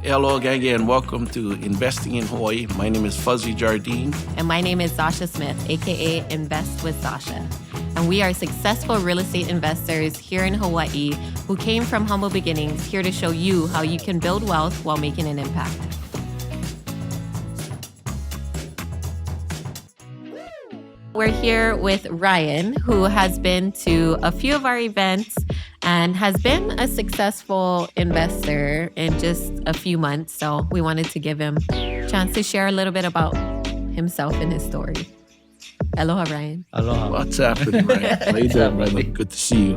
Hello, gang, and welcome to Investing in Hawaii. My name is Fuzzy Jardine. And my name is Zasha Smith, aka Invest with Zasha. And we are successful real estate investors here in Hawaii who came from humble beginnings, here to show you how you can build wealth while making an impact. We're here with Ryan, who has been to a few of our events and has been a successful investor in just a few months. So we wanted to give him a chance to share a little bit about himself and his story. Aloha, Ryan. Aloha. What's happening, Ryan? How you doing, brother? Good to see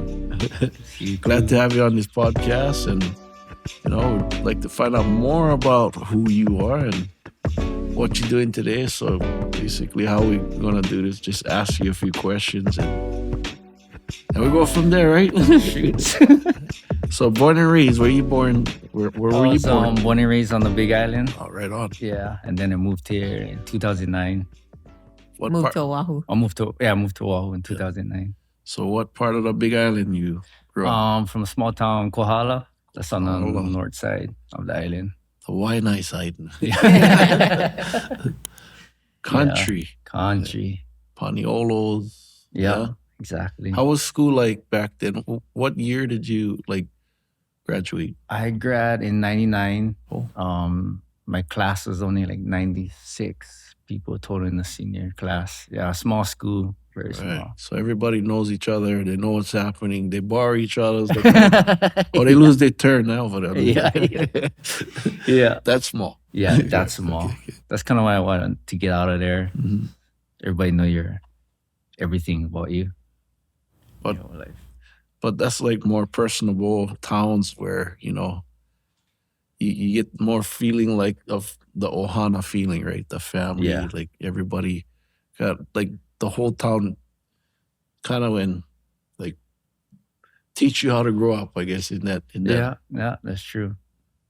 you. Glad to have you on this podcast. And, we'd like to find out more about who you are and what you're doing today. So basically how we're going to do this, just ask you a few questions and we go from there, right? So born and raised, where you born? Where were you born? Born and raised on the Big Island. Oh, right on. Yeah, and then I moved here in 2009. Moved to Oahu. I moved to Oahu in 2009. So what part of the Big Island you grew up? From a small town, Kohala. That's on the north side of the island. Hawaiian side. Yeah. Country. Yeah, country. Paniolos. Yeah, exactly. How was school like back then? What year did you graduate? I grad in 99. Oh. My class was only 96 people total in the senior class. Yeah, small school, very small. So everybody knows each other. They know what's happening. They borrow each other's. Or they lose their turn now for them. Yeah. That's small. Yeah, that's small. Okay. That's kind of why I wanted to get out of there. Mm-hmm. Everybody know everything about you. But that's more personable towns where, you get more feeling of the Ohana feeling, right? The family, Yeah. Everybody got the whole town kind of teach you how to grow up, I guess, in that. Yeah, that's true.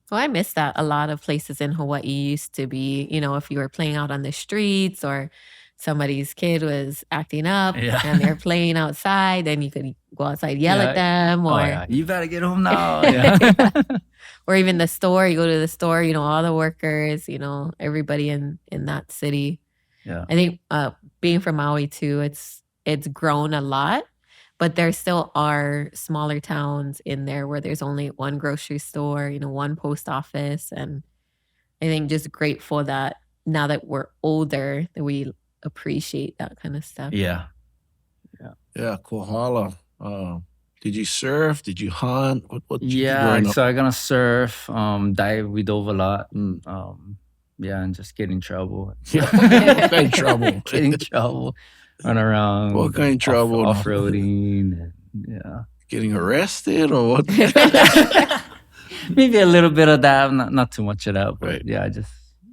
Well, I miss that. A lot of places in Hawaii used to be, if you were playing out on the streets or somebody's kid was acting up and they're playing outside, then you could go outside, yell at them, or you better get home now. Yeah. Or even the store, you go to the store, all the workers, everybody in that city. Yeah. I think being from Maui too, it's grown a lot, but there still are smaller towns in there where there's only one grocery store, one post office. And I think just grateful that now that we're older, that we appreciate that kind of stuff. Yeah. Kohala. Did you surf? Did you hunt? What did you do Yeah, growing up? so I gonna surf, dive, we dove a lot. And just get in trouble. What kind of trouble? Get in trouble. Run around. What kind of trouble? Off-roading. Yeah. Getting arrested or what? Maybe a little bit of that, not too much of that, but Right. yeah,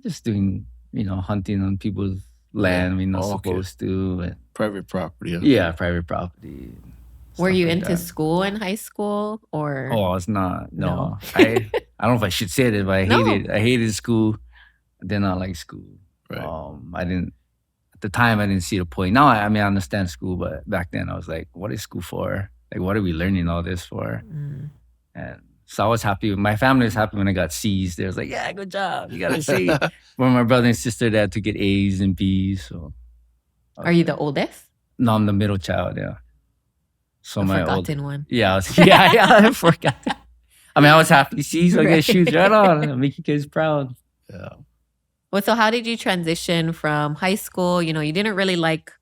just doing, hunting on people's land we're not supposed to. And Private property. Huh? yeah, private property. Were you stuff like into that. school in high school or? Oh, I was not. No. No. I don't know if I should say it, but I hated school. I did not like school. Right. At the time, I didn't see the point. Now, I understand school, but back then I was like, what is school for? What are we learning all this for? Mm. And so I was happy. My family was happy when I got C's. They was like, yeah, good job. You got a C. When my brother and sister, they had to get A's and B's. So, Are you the oldest? No, I'm the middle child, yeah. So The my forgotten one. Yeah, I forgot. I was happy to see, so I get shoes right on. Make you kids proud. Yeah. Well, so how did you transition from high school? You didn't really like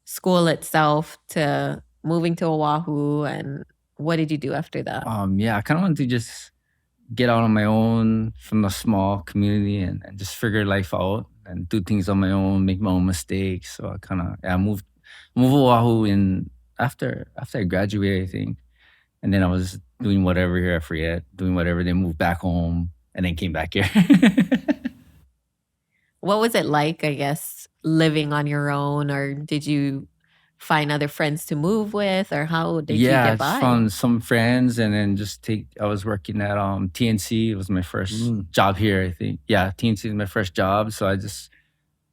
school itself to moving to Oahu, and what did you do after that? I kind of wanted to just get out on my own from the small community and just figure life out and do things on my own, make my own mistakes. So I kind of moved to Oahu after I graduated, I think. And then I was doing whatever here, I forget, doing whatever, then moved back home and then came back here. What was it like, I guess, living on your own, or did you find other friends to move with, or how did you I get by? just found some friends and then I was working at TNC. It was my first job here, I think. Yeah, TNC is my first job. So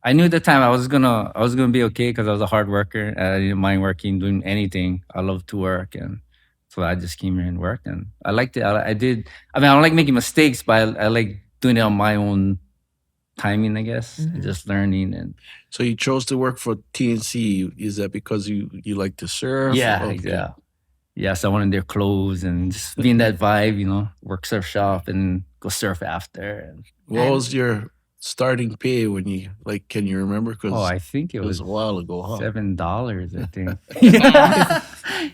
I knew at the time I was gonna be okay because I was a hard worker. I didn't mind working, doing anything. I love to work, and so I just came here and worked, and I liked it. I don't like making mistakes, but I like doing it on my own timing, I guess, and just learning. And So you chose to work for TNC. Is that because you like to surf? yeah, Okay. yeah. So I wanted their clothes and just be in that vibe, work surf shop and go surf after. And What was your starting pay when you can you remember? Because I think it was was a while ago, huh? $7, I think.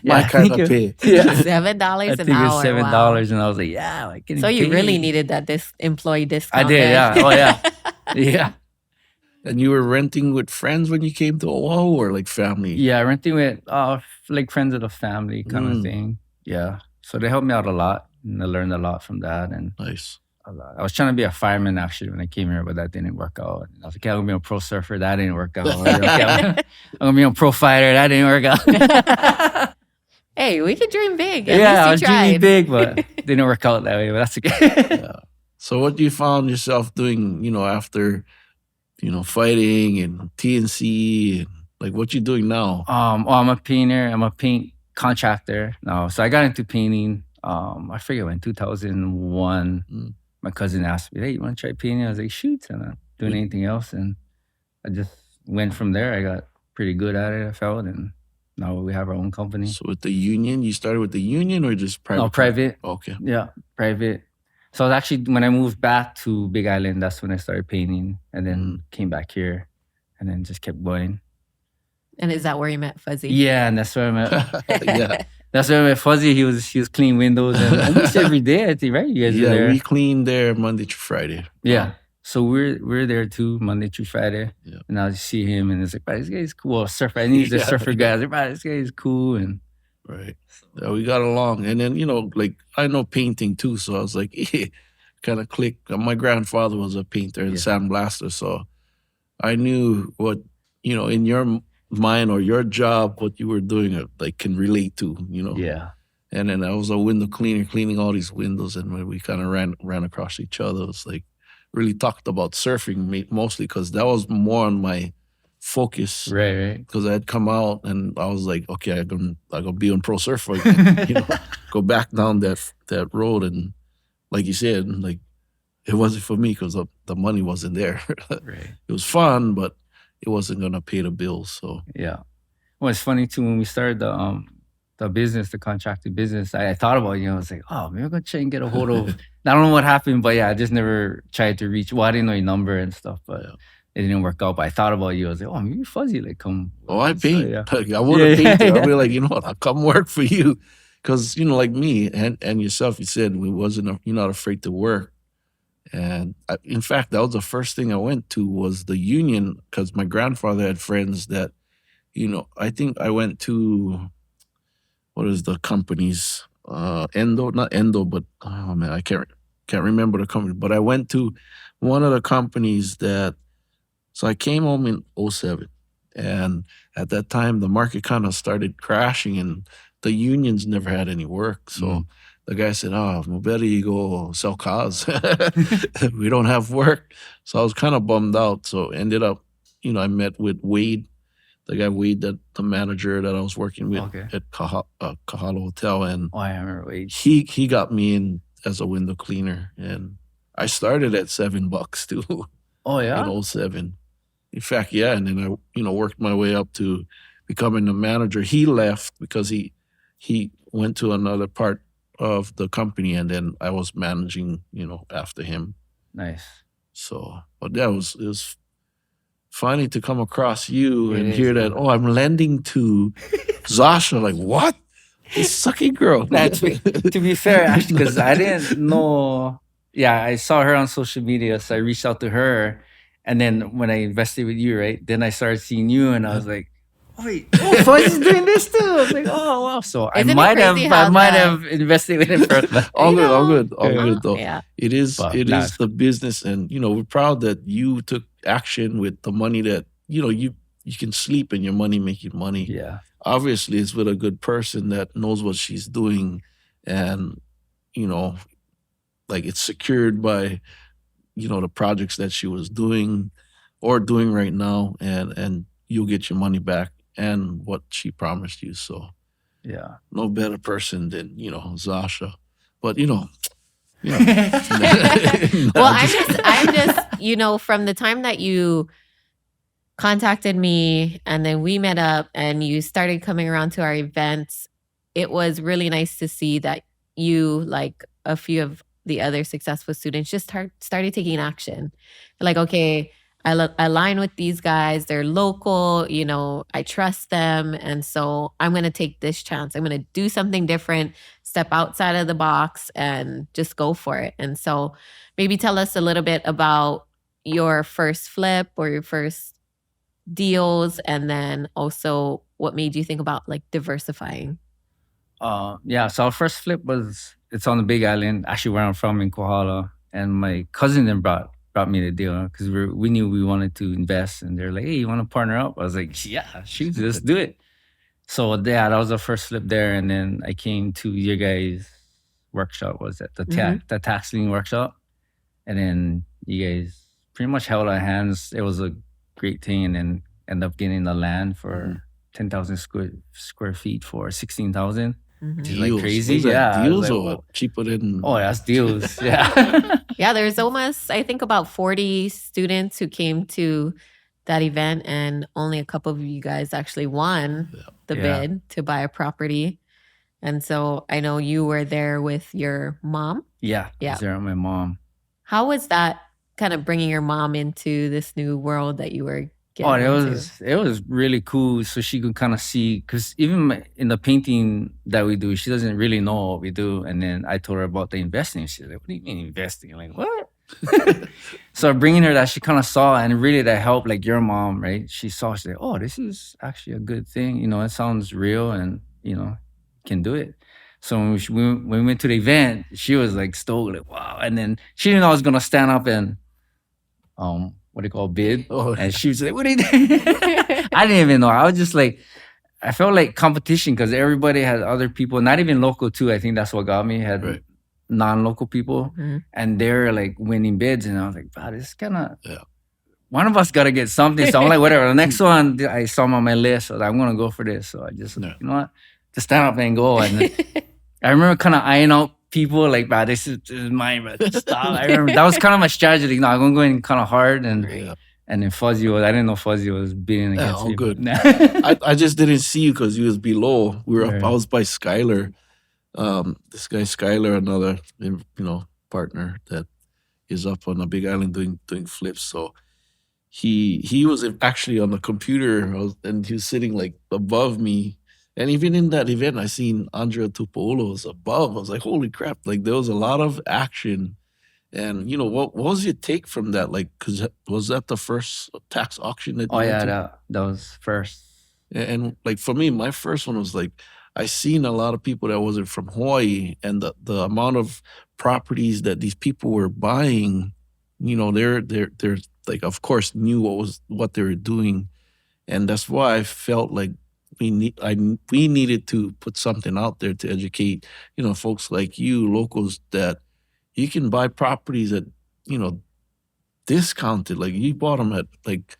My I kind think of pay. Yeah. $7 I an think it was hour. $7, Wow. and I was like, yeah, like getting So you paid. really needed that employee discount. I did, then. yeah. Oh yeah, yeah, And you were renting with friends when you came to Oahu, or like family? yeah. Renting with like friends of the family kind of thing. Yeah. So they helped me out a lot, and I learned a lot from that. And Nice. I was trying to be a fireman actually when I came here, but that didn't work out. And I was like, okay, I'm gonna be a pro surfer. That didn't work out. Okay, I'm gonna be a pro fighter. That didn't work out. Hey, we could dream big. At Yeah, I least was you dreaming tried. big, but didn't work out that way. But that's okay. Yeah. So what you found yourself doing, after, fighting and TNC, and like what you doing now? I'm a painter. I'm a paint contractor now. So I got into painting. I forget when 2001. My cousin asked me, "Hey, you want to try painting?" I was like, "Shoot!" And I'm doing anything else, and I just went from there. I got pretty good at it, I felt, and now we have our own company. So with the union, you started with the union or just private? No, private. Okay. Yeah, private. So I was actually, when I moved back to Big Island, that's when I started painting, and then came back here, and then just kept going. And is that where you met Fuzzy? Yeah, and that's where I met. Yeah. That's where I met Fuzzy. He was cleaning windows and almost every day, I think, right? You guys were there. We cleaned there Monday through Friday. Yeah. So we're there too, Monday through Friday. Yeah. And I see him and it's like, "Wow, this guy's cool." Surfer. I need the surfer guy. I was like, "Wow, this guy's cool." And right. Yeah, we got along. And then, I know painting too. So I was like, kind of clicked. My grandfather was a painter and sandblaster. So I knew what, in your mind or your job, what you were doing, can relate to, Yeah. And then I was a window cleaner, cleaning all these windows. And when we kind of ran across each other, it was like, really talked about surfing mostly because that was more on my focus. Right. Because I had come out and I was like, okay, I'm gonna be on pro surfer again, go back down that road. And like you said, it wasn't for me because the money wasn't there. Right. It was fun, but it wasn't gonna pay the bills. So yeah. Well, it's funny too, when we started the business, the contractor business, I thought about I was like, oh, maybe I'm gonna try and get a hold of. I don't know what happened, but I just never tried to reach. Well, I didn't know your number and stuff, but it didn't work out. But I thought about you. I was like, oh, maybe Fuzzy, come. Oh, I paint. I would have painted. I'll be like, you know what? I'll come work for you, because like me and yourself, you said you're not afraid to work. And in fact, that was the first thing I went to was the union, because my grandfather had friends that, I think I went to, what is the companies? Endo, not Endo, but oh man, I can't remember the company. But I went to one of the companies so I came home in 2007. And at that time, the market kind of started crashing and the unions never had any work. So the guy said, well, better you go sell cars. We don't have work. So I was kind of bummed out. So ended up, I met with Wade, the guy Wade, the manager that I was working with at Kahala Hotel. And I remember Wade. He got me in as a window cleaner. And I started at $7 too. Oh, yeah? In 2007. In fact, yeah. And then I, worked my way up to becoming the manager. He left because he went to another part of the company, and then I was managing, after him. Nice. So, but it was funny to come across you and hear that, I'm lending to Zasha. Like, what? This sucky girl. To be fair, actually, because I didn't know. Yeah, I saw her on social media, so I reached out to her. And then when I invested with you, right, then I started seeing you, and I was like, wait, Fuzzy's doing this too. I was like, oh wow. So I might have invested with him first. All good though. Yeah. It is the business, and we're proud that you took action with the money that you can sleep and your money make you money. Yeah. Obviously, it's with a good person that knows what she's doing, and it's secured by the projects that she was doing or doing right now, and you'll get your money back and what she promised you. So yeah, no better person than Zasha. But Yeah. Well, I'm just, from the time that you contacted me and then we met up and you started coming around to our events, it was really nice to see that you, like a few of the other successful students, just started taking action. Like, okay, I align with these guys. They're local, I trust them. And so I'm going to take this chance. I'm going to do something different, step outside of the box and just go for it. And so maybe tell us a little bit about your first flip or your first deals, and then also what made you think about like diversifying. So our first flip it's on the Big Island, actually where I'm from in Kohala, and my cousin then brought me the deal because we knew we wanted to invest, and they're like, "Hey, you want to partner up?" I was like, "Yeah, shoot, let's do it." So that was the first flip there, and then I came to your guys' workshop. Was that the taxing workshop? And then you guys pretty much held our hands. It was a great thing, and then end up getting the land for 10,000 square feet for 16,000. Which is like crazy. Deals like, or cheaper than? Oh, that's deals. Yeah. Yeah, there's almost, I think, about 40 students who came to that event, and only a couple of you guys actually won the bid to buy a property. And so I know you were there with your mom. Yeah. I was there with my mom. How was that kind of bringing your mom into this new world that you were getting into? It was really cool. So she could kind of see, because even in the painting that we do, she doesn't really know what we do. And then I told her about the investing. She's like, "What do you mean investing?" I'm like, "What?" So bringing her that, she kind of saw, and really that helped, like your mom, right? She saw, she's like, "Oh, this is actually a good thing. It sounds real, and, can do it." So when we went to the event, she was like stoked, like, wow. And then she didn't know I was gonna stand up and what do you call bid? Oh. And she was like, "What are you doing?" I didn't even know. I was just like, I felt like competition because everybody had other people, not even local too. I think that's what got me. Had non-local people, and they're like winning bids, and I was like, wow, this is kind of one of us got to get something. So I'm like, whatever. The next one I saw on my list, so I'm gonna go for this. So I just, you know what, just stand up and go. And I remember kind of eyeing out people like, "Bah, this is mine, but stop." I remember that was kind of my strategy. No, I'm gonna go in kind of hard, and then Fuzzy I didn't know Fuzzy was beating against me. Good. I just didn't see you because you was below. We were up. I was by Skylar. This guy Skylar, another partner that is up on the Big Island doing flips. So he was actually on the computer, and he was sitting like above me. And even in that event, I seen Andrea Tupolo was above. I was like, holy crap! Like there was a lot of action. And what was your take from that? Like, cause was that the first tax auction that you went to? that was first. And like for me, my first one was like, I seen a lot of people that wasn't from Hawaii, and the amount of properties that these people were buying, they're like, of course, knew what they were doing, and that's why I felt like we needed to put something out there to educate, folks like you, locals, that you can buy properties at, discounted. Like you bought them at like,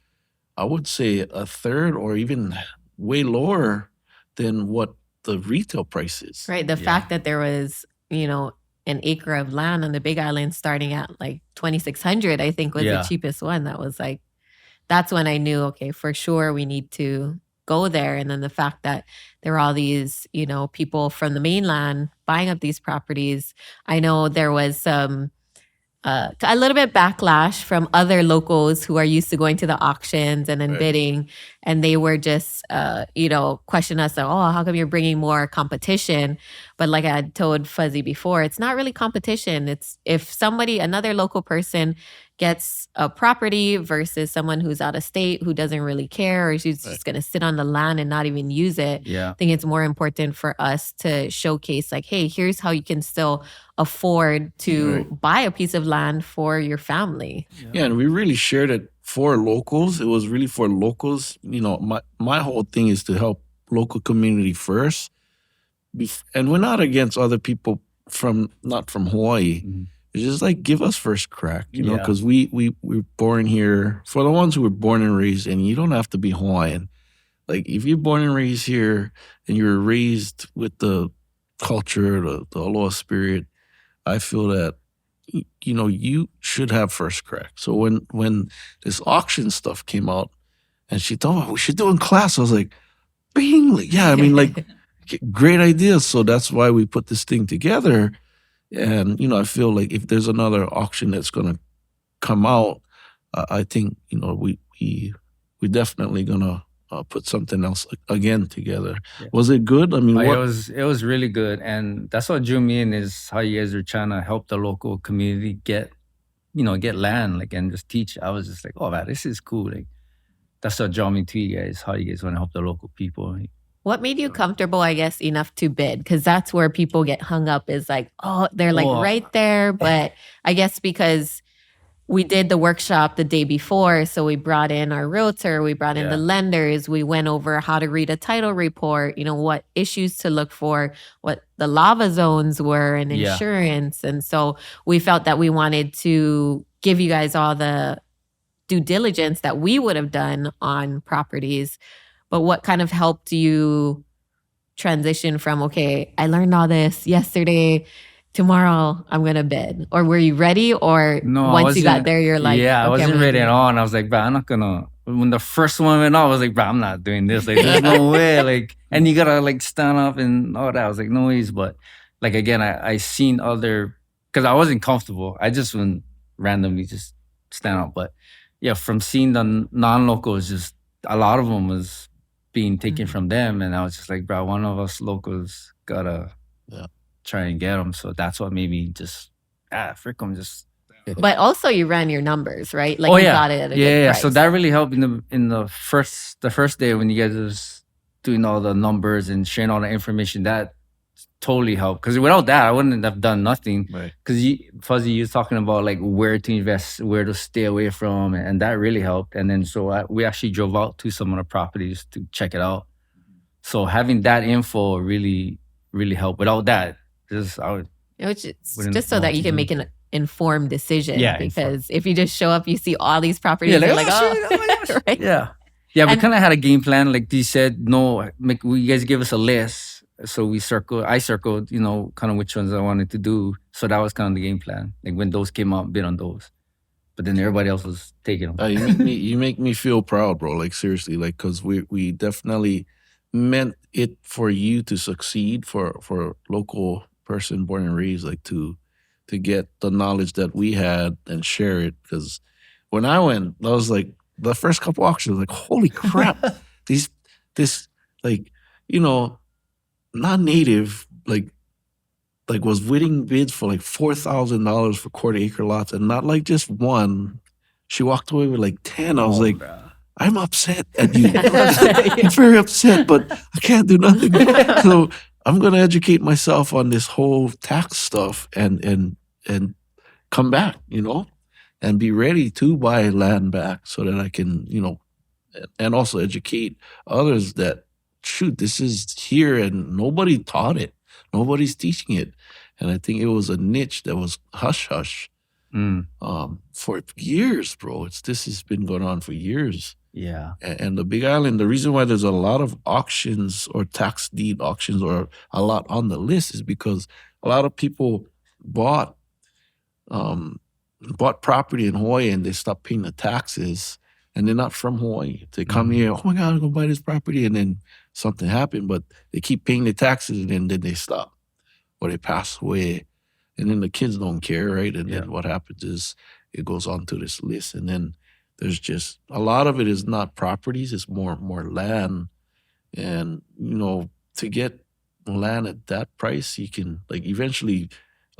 I would say a third or even way lower than what the retail price is. Right. The fact that there was, an acre of land on the Big Island starting at like 2,600, I think was the cheapest one. That was like, that's when I knew, okay, for sure we need to go there. And then the fact that there are all these, people from the mainland buying up these properties. I know there was some a little bit backlash from other locals who are used to going to the auctions and then bidding, and they were just question us like, "Oh, how come you're bringing more competition?" But like I had told Fuzzy before, it's not really competition. It's if another local person gets a property versus someone who's out of state who doesn't really care, or who's just going to sit on the land and not even use it. I think it's more important for us to showcase like, hey, here's how you can still afford to buy a piece of land for your family. Yeah, and we really shared it for locals. It was really for locals. My whole thing is to help local community first. And we're not against other people not from Hawaii. Mm-hmm. It's just like, give us first crack, because we're born here. For the ones who were born and raised, and you don't have to be Hawaiian. Like if you're born and raised here and you're raised with the culture, the Aloha spirit, I feel that you should have first crack. So when this auction stuff came out, and she told me we should do it in class, I was like, bing, like, yeah, I mean, like, great idea. So that's why we put this thing together. And I feel like if there's another auction that's gonna come out, I think we definitely gonna put something else again together. Yeah. Was it good? I mean, It was really good, and that's what drew me in is how you guys are trying to help the local community get land, like, and just teach. I was just like, oh man, this is cool. Like, that's what drew me to you guys. How you guys want to help the local people. What made you comfortable, I guess, enough to bid? Because that's where people get hung up is like, oh, they're like right there. But I guess because we did the workshop the day before, so we brought in our realtor, we brought in the lenders, we went over how to read a title report, what issues to look for, what the lava zones were, and insurance. And so we felt that we wanted to give you guys all the due diligence that we would have done on properties. But what kind of helped you transition from, okay, I learned all this yesterday, tomorrow I'm gonna bid? Or were you ready? Or once you got there, you're like, yeah, I okay, wasn't ready at all. And I was like, bro, I'm not gonna. When the first one went off, I was like, bro, I'm not doing this. Like, there's no way. Like, and you gotta like stand up and all that. I was like, no ways. But like again, I seen other, because I wasn't comfortable. I just wouldn't randomly just stand up. But yeah, from seeing the non-locals, just a lot of them was being taken from them, and I was just like, bro, one of us locals gotta try and get them. So that's what made me just frick them, just. But also you ran your numbers, right? Like, you got it at a good price. So that really helped in the first day when you guys was doing all the numbers and sharing all the information. That totally helped, because without that I wouldn't have done nothing. Right. Because Fuzzy, you was talking about like where to invest, where to stay away from, and that really helped. And then so we actually drove out to some of the properties to check it out. So having that info really helped. Without that, just so that you can make an informed decision. Yeah, because if you just show up, you see all these properties, you're like, oh, right? Yeah, we kind of had a game plan. Like you said, you guys give us a list. So I circled, kind of which ones I wanted to do. So that was kind of the game plan. Like when those came out, bid on those. But then everybody else was taking them. You make me feel proud, bro. Like seriously, like, because we definitely meant it for you to succeed, for a local person born and raised, like to get the knowledge that we had and share it. Because when I went, I was like, the first couple auctions, like, holy crap, this like, non-native like was winning bids for like $4,000 for quarter-acre lots, and not like just one. She walked away with like 10. I was like, bro, I'm upset at you. I'm very upset, but I can't do nothing. So I'm gonna educate myself on this whole tax stuff and come back, and be ready to buy land back so that I can, and also educate others that, shoot, this is here and nobody taught it. Nobody's teaching it. And I think it was a niche that was hush-hush for years, bro. This has been going on for years. Yeah. And the Big Island, the reason why there's a lot of auctions or tax deed auctions or a lot on the list is because a lot of people bought property in Hawaii and they stopped paying the taxes, and they're not from Hawaii. They come here, oh my God, I'm gonna buy this property, and then something happened, but they keep paying the taxes, and then they stop or they pass away, and then the kids don't care, right? And then what happens is it goes on to this list, and then there's just a lot of it is not properties, it's more land. And to get land at that price, you can, like, eventually,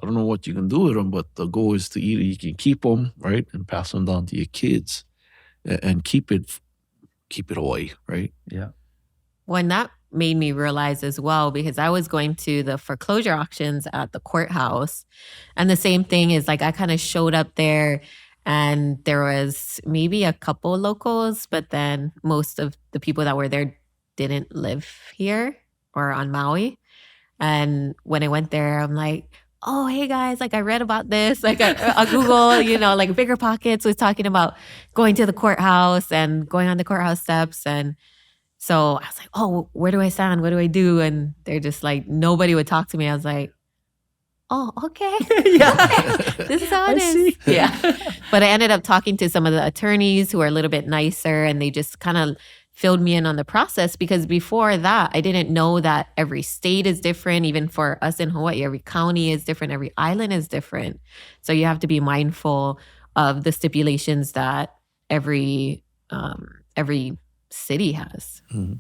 I don't know what you can do with them, but the goal is to either you can keep them, right, and pass them down to your kids, and keep it away, right? Yeah. Well, and that made me realize as well, because I was going to the foreclosure auctions at the courthouse, and the same thing is, like, I kind of showed up there and there was maybe a couple locals, but then most of the people that were there didn't live here or on Maui. And when I went there, I'm like, oh, hey guys, like, I read about this, like, on Google, like, Bigger Pockets was talking about going to the courthouse and going on the courthouse steps. And so I was like, oh, where do I stand? What do I do? And they're just like, nobody would talk to me. I was like, oh, okay. Yeah. This is how I it is. see. Yeah. But I ended up talking to some of the attorneys who are a little bit nicer, and they just kind of filled me in on the process, because before that, I didn't know that every state is different. Even for us in Hawaii, every county is different, every island is different. So you have to be mindful of the stipulations that every city has. Mhm.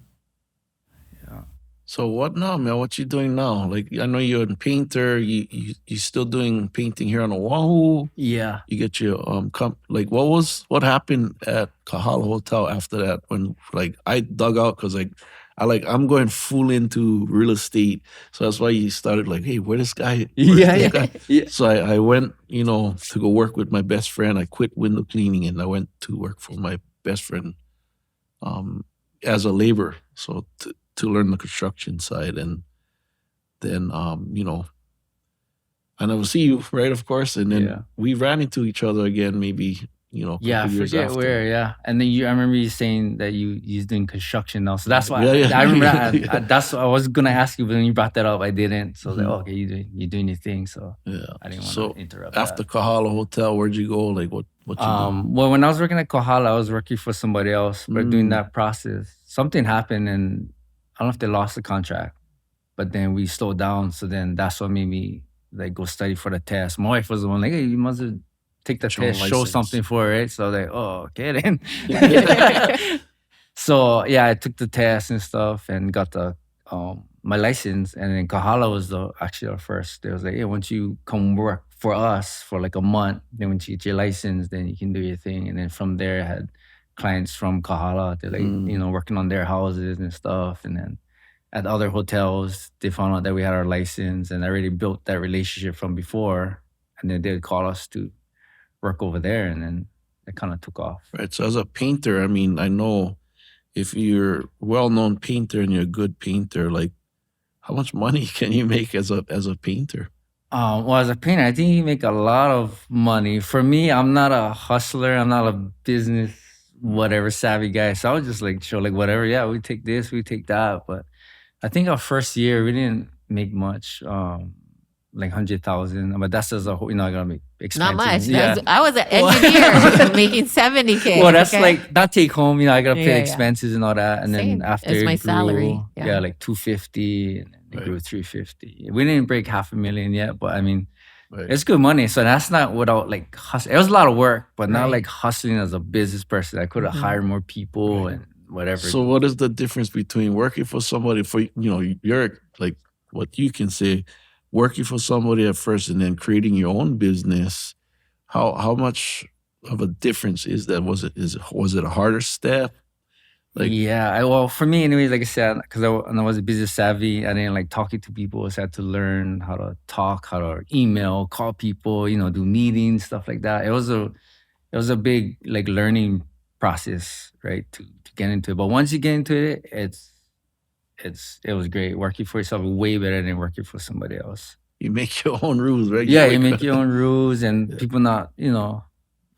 Yeah. So what now, man? What you doing now? Like, I know you're a painter. You still doing painting here on Oahu? Yeah. You get your like what happened at Kahala Hotel after that, when like I dug out, because I'm going full into real estate, so that's why you started like, hey, where's this guy? Yeah. So I went, to go work with my best friend. I quit window cleaning and I went to work for my best friend as a laborer, so to learn the construction side. And then I never see you, right? Of course. And then Yeah. we ran into each other again, maybe, a couple Yeah, I years forget after. where. Yeah, and then I remember you saying that you're doing construction now, so that's why Yeah. I remember. Yeah. That's what I was gonna ask you, but when you brought that up, I didn't. So I was like, Mhm. okay, you're doing your thing. So Yeah. I didn't want So to interrupt. after that. Kahala Hotel, where'd you go? Like what you do? Well, when I was working at Kohala, I was working for somebody else, but during Mm. that process, something happened, and I don't know if they lost the contract, but then we slowed down. So then that's what made me like go study for the test. My wife was the one like, hey, you must have take the Get your own test, show license. something for it. So I was like, oh, okay then. So yeah, I took the test and stuff and got the my license. And then Kahala was actually our first. They was like, hey, once you come work for us for like a month, then once you get your license, then you can do your thing. And then from there, I had clients from Kahala. They're like, working on their houses and stuff. And then at other hotels, they found out that we had our license, and I already built that relationship from before. And then they'd call us to work over there, and then it kind of took off. Right. So as a painter, I mean, I know if you're a well-known painter and you're a good painter, like how much money can you make as a painter? Well, as a painter, I think you make a lot of money. For me, I'm not a hustler. I'm not a business whatever savvy guy. So I was just like show like whatever. Yeah, we take this, we take that. But I think our first year we didn't make much. Like 100,000, but that's as a whole. I gotta make expenses. Not much. Yeah. I was an engineer making 70K. Well, that's okay? like not take home. I gotta pay Yeah. expenses and all that. And Same. then after It's it my grew, salary. Yeah. like 250, and then it Right. grew 350. We didn't break $500,000 yet, but I mean, Right. it's good money. So that's not without like hustling. It was a lot of work, but not Right. like hustling as a business person. I could have Mhm. hired more people Right. and whatever. So what is the difference between working for somebody you're like what you can say, working for somebody at first and then creating your own business? How much of a difference is that? Was it a harder step? Like Yeah, well, for me, anyways, like I said, because I was a business savvy, I didn't like talking to people, so I had to learn how to talk, how to email, call people, do meetings, stuff like that. It was a big like learning process, right, to get into it. But once you get into it, it was great. Working for yourself is way better than working for somebody else. you make your own rules, right? Yeah, you make your own rules, and people not,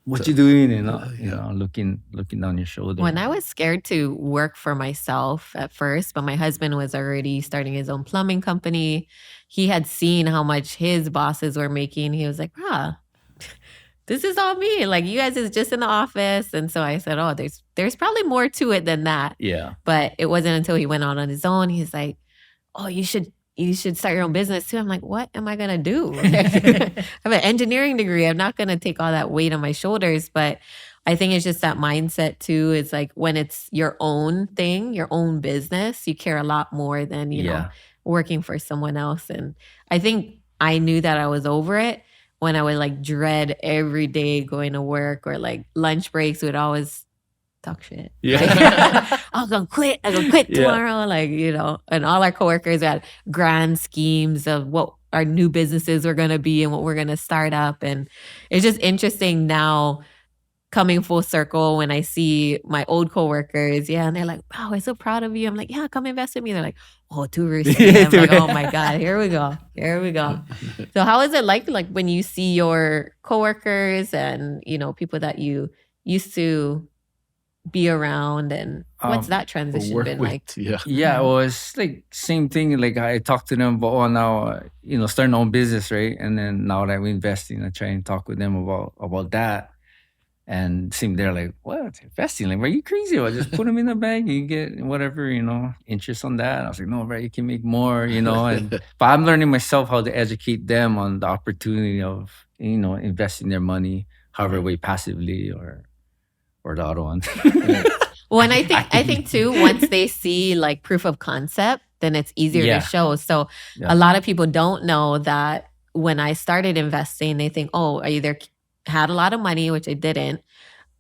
what you doing, and looking down your shoulder. When I was scared to work for myself at first, but my husband was already starting his own plumbing company. He had seen how much his bosses were making. He was like, this is all me. Like, you guys is just in the office. And so I said, oh, there's probably more to it than that. Yeah. But it wasn't until he went out on his own. He's like, oh, you should start your own business too. I'm like, what am I going to do? I have an engineering degree. I'm not going to take all that weight on my shoulders. But I think it's just that mindset too. It's like when it's your own thing, your own business, you care a lot more than, working for someone else. And I think I knew that I was over it when I would like dread every day going to work, or like lunch breaks would always talk shit. Yeah. Like, I'm gonna quit Yeah. tomorrow. Like, and all our coworkers had grand schemes of what our new businesses were gonna be and what we're gonna start up. And it's just interesting now coming full circle when I see my old coworkers, and they're like, wow, I'm so proud of you. I'm like, yeah, come invest in me. They're like, oh, too risky. I'm like, oh my God, here we go. So how is it like when you see your coworkers and, people that you used to be around, and what's that transition work been with, like? Yeah, well, it's like same thing. Like I talked to them about, now, starting our own business, right? And then now that we investing, I try and talk with them about that. And same, they're like, what, investing? Like, are you crazy? Or just put them in the bank, you get whatever, interest on that. I was like, no, right, you can make more, And but I'm learning myself how to educate them on the opportunity of, investing their money, however way, passively or the other one. Well, and I think too, once they see like proof of concept, then it's easier Yeah. to show. So Yeah. a lot of people don't know that when I started investing, they think, oh, I either had a lot of money, which I didn't,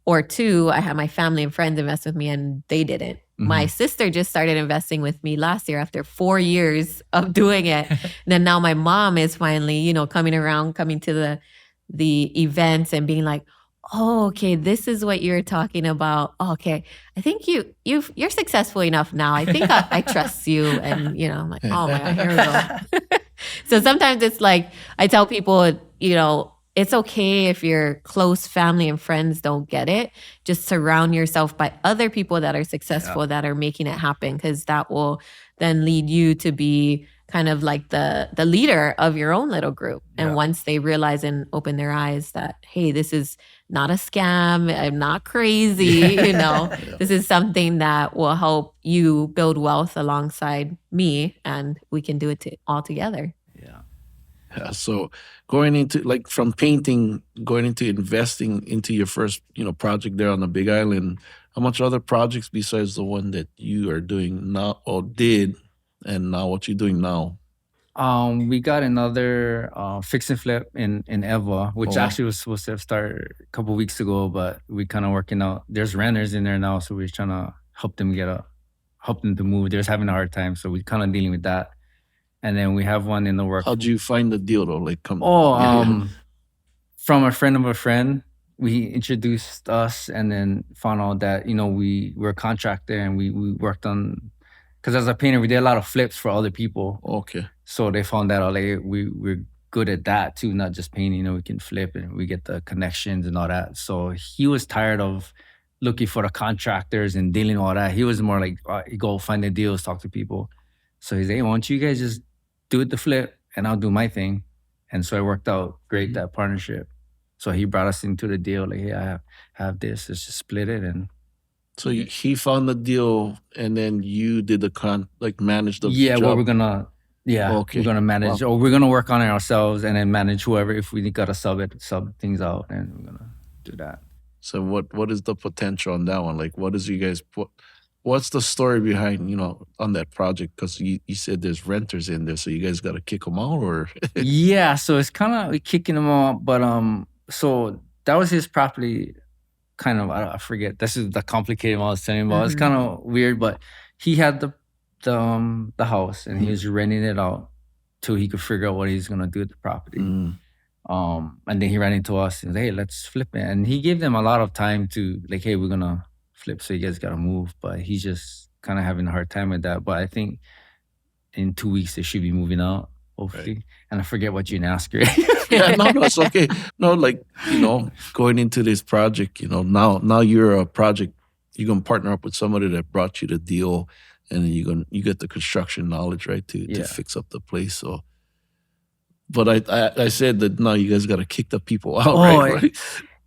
or two, I had my family and friends invest with me and they didn't. My sister just started investing with me last year after 4 years of doing it. And then now my mom is finally, coming to the events and being like, oh, okay, this is what you're talking about. Oh, okay, I think you're successful enough now. I think I trust you. And I'm like, oh my God, here we go. So sometimes it's like I tell people, it's okay if your close family and friends don't get it. Just surround yourself by other people that are successful, that are making it happen, because that will then lead you to be kind of like the leader of your own little group. And once they realize and open their eyes that, hey, this is not a scam, I'm not crazy, this is something that will help you build wealth alongside me, and we can do it all together. Yeah, so going into like from painting, going into investing into your first, project there on the Big Island, how much other projects besides the one that you are doing now or did, and now what you're doing now? We got another fix and flip in Eva, which Oh. actually was supposed to have started a couple weeks ago, but we kind of working out. There's renters in there now, so we're trying to help them to move. They're just having a hard time, so we're kind of dealing with that. And then we have one in the work. How'd you find the deal though? Like, from a friend of a friend, we introduced us, and then found out that we were a contractor, and we worked on, because as a painter we did a lot of flips for other people. Okay. So they found out like we're good at that too, not just painting. We can flip and we get the connections and all that. So he was tired of looking for the contractors and dealing with all that. He was more like, go find the deals, talk to people. So he's like, hey, why don't you guys just do the flip and I'll do my thing. And so it worked out great, that partnership. So he brought us into the deal, like, hey, I have this, let's just split it. And so he found the deal, and then you did the manage the job. Well, we're gonna we're gonna manage, or we're gonna work on it ourselves and then manage whoever. If we gotta sub things out, and we're gonna do that. So what is the potential on that one? Like, what is you guys put? What's the story behind, on that project? Because you said there's renters in there, so you guys got to kick them out, or? Yeah, so it's kind of kicking them out, but so that was his property. Kind of, I forget. This is the complicated one I was telling you about. It's kind of weird, but he had the house, and he was renting it out till he could figure out what he's gonna do with the property. And then he ran into us and said, hey, let's flip it. And he gave them a lot of time to, like, hey, we're gonna flip, so you guys gotta move. But he's just kind of having a hard time with that. But I think in 2 weeks they should be moving out, hopefully. Right. And I forget what you didn't ask, right? Yeah, no, it's okay. No, like, going into this project, now you're a project, you're gonna partner up with somebody that brought you the deal, and then you get the construction knowledge, right, to fix up the place. So, but I said that now you guys got to kick the people out, right?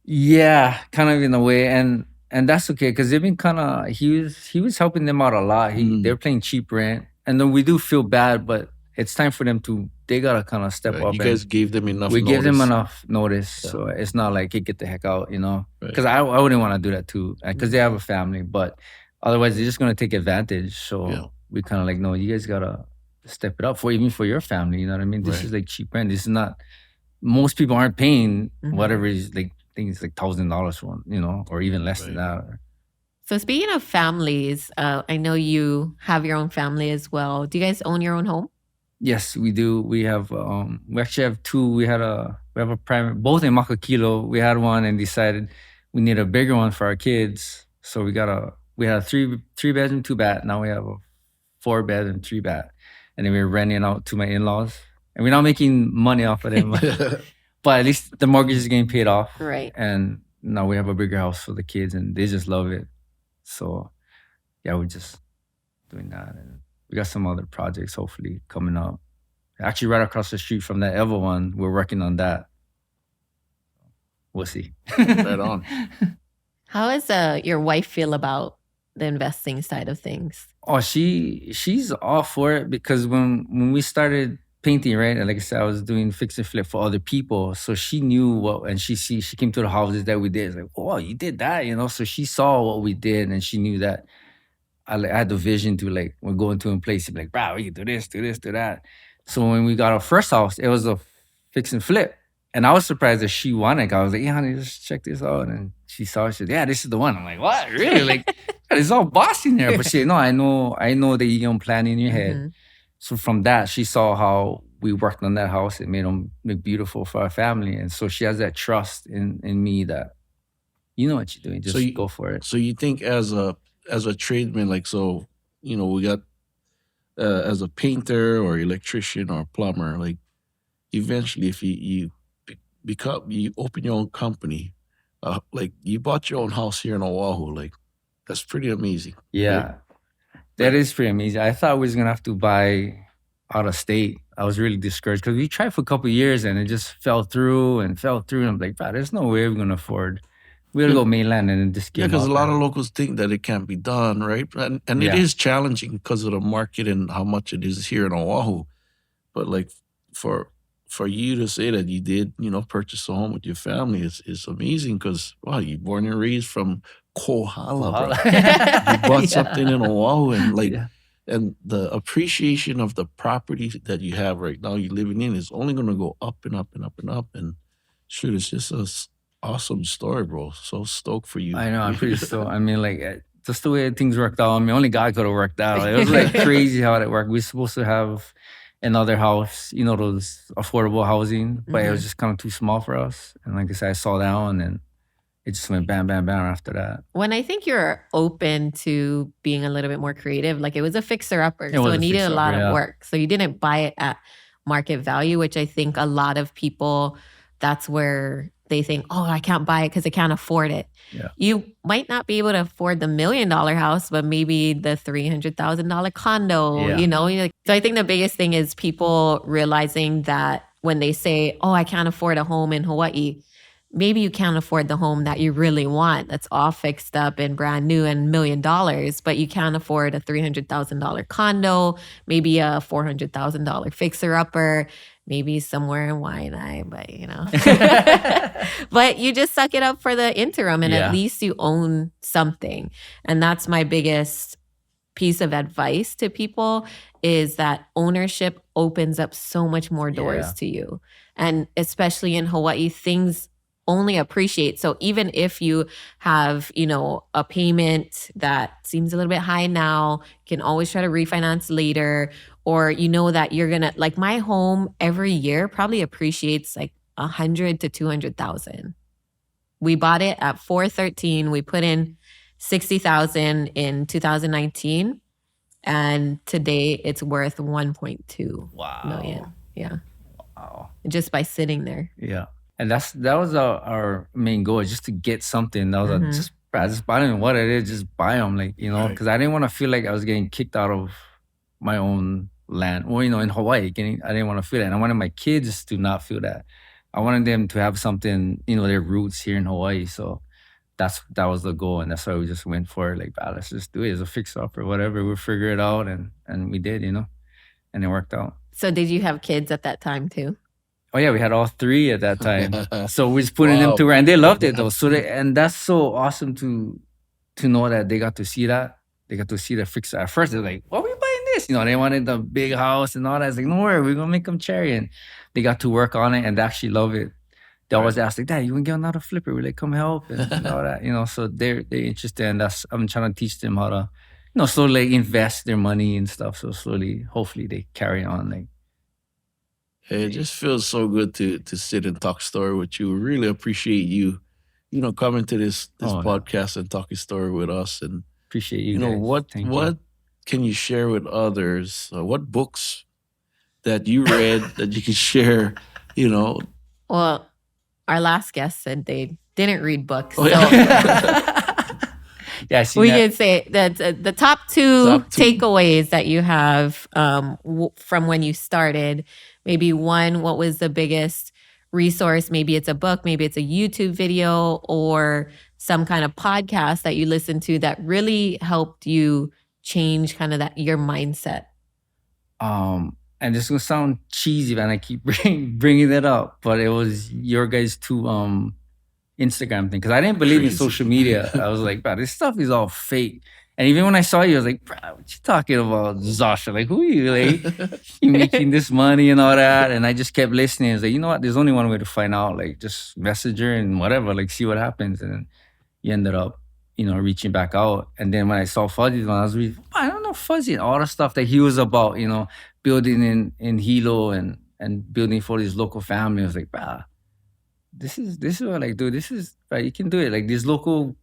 Yeah, kind of in a way, and that's okay, because they've been kind of, he was helping them out a lot. They're paying cheap rent, and then we do feel bad, but it's time for them to, they gotta kind of step up. You guys gave them enough notice. We gave them enough notice, so it's not like, hey, get the heck out, because I wouldn't want to do that too, because they have a family, but otherwise they're just gonna take advantage. So we kind of like, no, you guys gotta step it up even for your family. You know what I mean? This is like cheap rent. This is not, most people aren't paying whatever is like, I think it's like $1,000 for one, or even less than that. So speaking of families, I know you have your own family as well. Do you guys own your own home? Yes, we do. We have we actually have two. We have a private, both in Makakilo. We had one and decided we need a bigger one for our kids. So we had a three bedroom, 2 bath. Now we have a 4 bedroom, 3 bath. And then we're renting out to my in-laws. And we're not making money off of them. But at least the mortgage is getting paid off. Right. And now we have a bigger house for the kids, and they just love it. So yeah, we're just doing that, and we got some other projects hopefully coming up. Actually, right across the street from that Ever one, we're working on that. We'll see. Right on. How does your wife feel about the investing side of things? Oh, she's all for it because when we started painting, right? And like I said, I was doing fix and flip for other people. So she knew what, and she came to the houses that we did. It's like, oh, you did that, you know? So she saw what we did, and she knew that I had the vision to, like, we're going to a place, like, bro, we can do this, do this, do that. So when we got our first house, it was a fix and flip. And I was surprised that she wanted. I was like, yeah, honey, just check this out. And she saw it. She said, yeah, this is the one. I'm like, what? Really? Like, it's all bossy in there. But she said, no, I know that you're going to plan in your head. Mm-hmm. So from that, she saw how we worked on that house. It made them look beautiful for our family. And so she has that trust in me that you know what you're doing. Just go for it. So you think as a tradesman, like, so, you know, we got as a painter or electrician or plumber, like, eventually if you open your own company, like, you bought your own house here in Oahu, like, that's pretty amazing. Yeah, right? That is pretty amazing. I thought we was gonna have to buy out of state. I was really discouraged because we tried for a couple of years and it just fell through. And I'm like, bro, there's no way we're gonna afford. We gotta go mainland and then just give. Yeah, because a lot of locals think that it can't be done, right? And it is challenging because of the market and how much it is here in Oahu. But like for you to say that you did, you know, purchase a home with your family is amazing because, wow, you're born and raised from Kohala, bro. You bought something in Oahu and like, and the appreciation of the property that you have right now you're living in is only going to go up and up and up and up. And shoot, it's just a awesome story, bro. So stoked for you. I know, I'm pretty stoked. I mean, like, just the way things worked out. I mean, only God could have worked out. It was like crazy how it worked. We were supposed to have another house, you know, those affordable housing, but it was just kind of too small for us. And like I said, I saw that one and it just went bam, bam, bam after that. When I think you're open to being a little bit more creative, like, it was a fixer-upper, so it needed a lot of work. So you didn't buy it at market value, which I think a lot of people, that's where they think, oh, I can't buy it because I can't afford it. Yeah. You might not be able to afford the $1 million house, but maybe the $300,000 condo, you know? So I think the biggest thing is people realizing that when they say, oh, I can't afford a home in Hawaii, maybe you can't afford the home that you really want that's all fixed up and brand new and $1 million, but you can't afford a $300,000 condo, maybe a $400,000 fixer-upper, maybe somewhere in Waianae, but you know. But you just suck it up for the interim and at least you own something. And that's my biggest piece of advice to people is that ownership opens up so much more doors to you. And especially in Hawaii, things only appreciate. So even if you have, you know, a payment that seems a little bit high now, you can always try to refinance later, or you know that you're gonna, like, my home every year probably appreciates like 100 to 200,000. We bought it at 413. We put in 60,000 in 2019, and today it's worth 1.2 million. Yeah. Wow. Just by sitting there. Yeah. And that was our main goal, just to get something. That was just buy them what it is, just buy them, like, you know, because I didn't want to feel like I was getting kicked out of my own land, or, you know, in Hawaii. I didn't want to feel that. And I wanted my kids to not feel that. I wanted them to have something, you know, their roots here in Hawaii. So that was the goal, and that's why we just went for it. Like, let's just do it as a fix-up or whatever. We'll figure it out, and we did, you know, and it worked out. So did you have kids at that time too? Oh yeah, we had all three at that time. So we just putting them to work, and they loved it though. So and that's so awesome to know that they got to see that. They got to see the fix. At first, they're like, "Why are we buying this?" You know, they wanted the big house and all that. It's like, no worry, we're gonna make them cherry. And they got to work on it, and they actually love it. They always ask, like, "Dad, you wanna get another flipper? We're like, come help," and all that. You know, so they're interested, and I'm trying to teach them how to, you know, slowly invest their money and stuff. So slowly, hopefully, they carry on, like. Hey, it just feels so good to sit and talk story with you. Really appreciate you, you know, coming to this podcast and talking story with us. And appreciate you. You know, guys. what can you share with others? What books that you read that you can share? You know, well, our last guest said they didn't read books. Oh, so Yeah, I see we that. can say that the top two takeaways that you have from when you started. Maybe one, what was the biggest resource? Maybe it's a book, maybe it's a YouTube video, or some kind of podcast that you listened to that really helped you change kind of your mindset. And this is gonna sound cheesy, man. I keep bringing that up, but it was your guys' two Instagram thing, because I didn't believe in social media. I was like, bro, this stuff is all fake. And even when I saw you, I was like, bro, what you talking about, Zasha? Like, who are you? Like, you making this money and all that? And I just kept listening. I was like, you know what? There's only one way to find out. Like, just message her and whatever. Like, see what happens. And then you ended up, reaching back out. And then when I saw Fuzzy, I was reading, I don't know Fuzzy and all the stuff that he was about, building in Hilo and building for his local family. I was like, bro, this is what I like, dude. This is right. You can do it. Like these local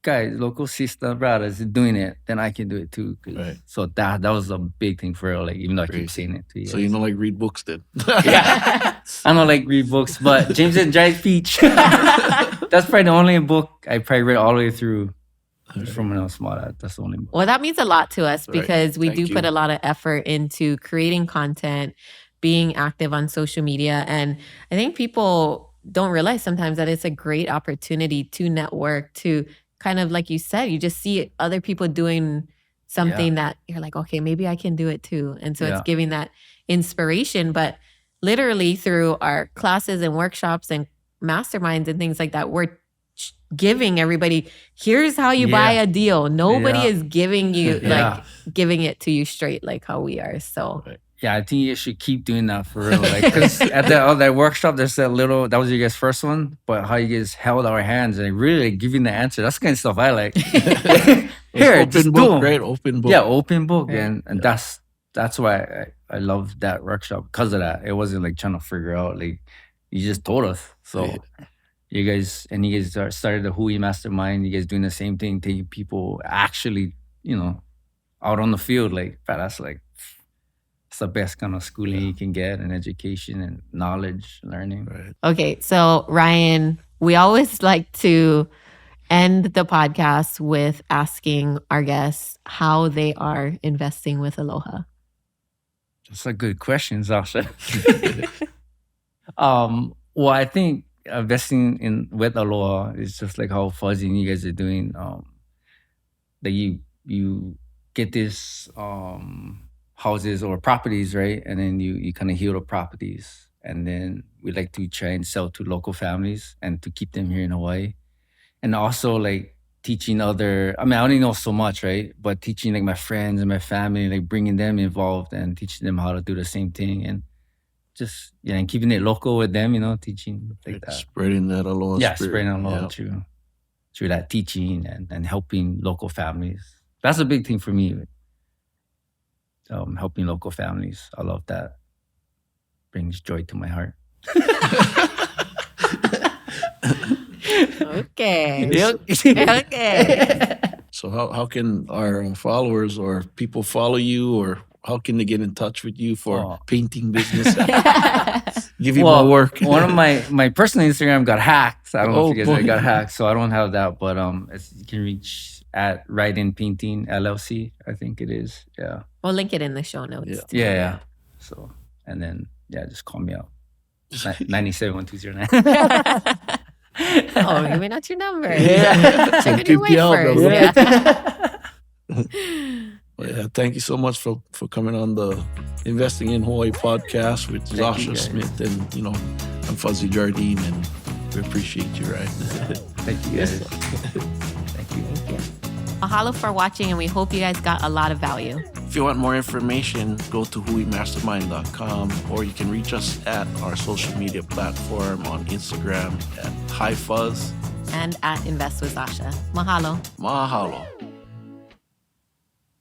guys, local sister brothers doing it, then I can do it too. Right. So that was a big thing for real. Like even though I keep saying it to you. So you don't like read books then? Yeah, I don't like read books, but James and Giant Peach. That's probably the only book I probably read all the way through. From when I was small, that's the only book. Well, that means a lot to us because we Thank do put you. a lot of effort into creating content, being active on social media. And I think people don't realize sometimes that it's a great opportunity to network, to kind of, like you said, you just see other people doing something that you're like, okay, maybe I can do it too. And so it's giving that inspiration. But literally through our classes and workshops and masterminds and things like that, we're giving everybody, here's how you buy a deal. Nobody is giving you giving it to you straight like how we are. So yeah, I think you should keep doing that for real. Like, because at that workshop, there's that was your guys' first one, but how you guys held our hands and really giving the answer. That's the kind of stuff I like. Here, open book, right? Open book. Yeah, open book. And that's why I love that workshop, because of that. It wasn't like trying to figure out, like, you just told us. So you guys started the Hui Mastermind. You guys doing the same thing, taking people actually, out on the field. Like, that's like, it's the best kind of schooling you can get, and education and knowledge, learning. Right. Okay, so Ryan, we always like to end the podcast with asking our guests how they are investing with Aloha. That's a good question, Zasha. Well, I think investing with Aloha is just like how Fuzzy and you guys are doing. That you get this houses or properties, right? And then you kind of heal the properties. And then we like to try and sell to local families and to keep them here in Hawaii. And also like teaching I only know so much, right? But teaching like my friends and my family, like bringing them involved and teaching them how to do the same thing. And just, and keeping it local with them, teaching like that. Spreading that Aloha spirit. Spreading Aloha through that teaching and helping local families. That's a big thing for me. Helping local families. I love that. Brings joy to my heart. Okay. Okay. So how can our followers or people follow you, or how can they get in touch with you for painting business? Give you more work. One of my personal Instagram got hacked. I don't know if you guys got hacked, so I don't have that. But you can reach at Ryan Painting LLC, I think it is. Yeah. We'll link it in the show notes. Yeah. So, and then just call me out. 971209. Oh, give me not your number. Yeah. Check on your way first. Yeah. Thank you so much for coming on the Investing in Hawaii podcast with Zasha Smith and I'm Fuzzy Jardine, and we appreciate you, right? Thank you guys. Thank you. Mahalo for watching, and we hope you guys got a lot of value. If you want more information, go to huimastermind.com, or you can reach us at our social media platform on Instagram at HiFuzz and at Invest with Zasha. Mahalo. Mahalo.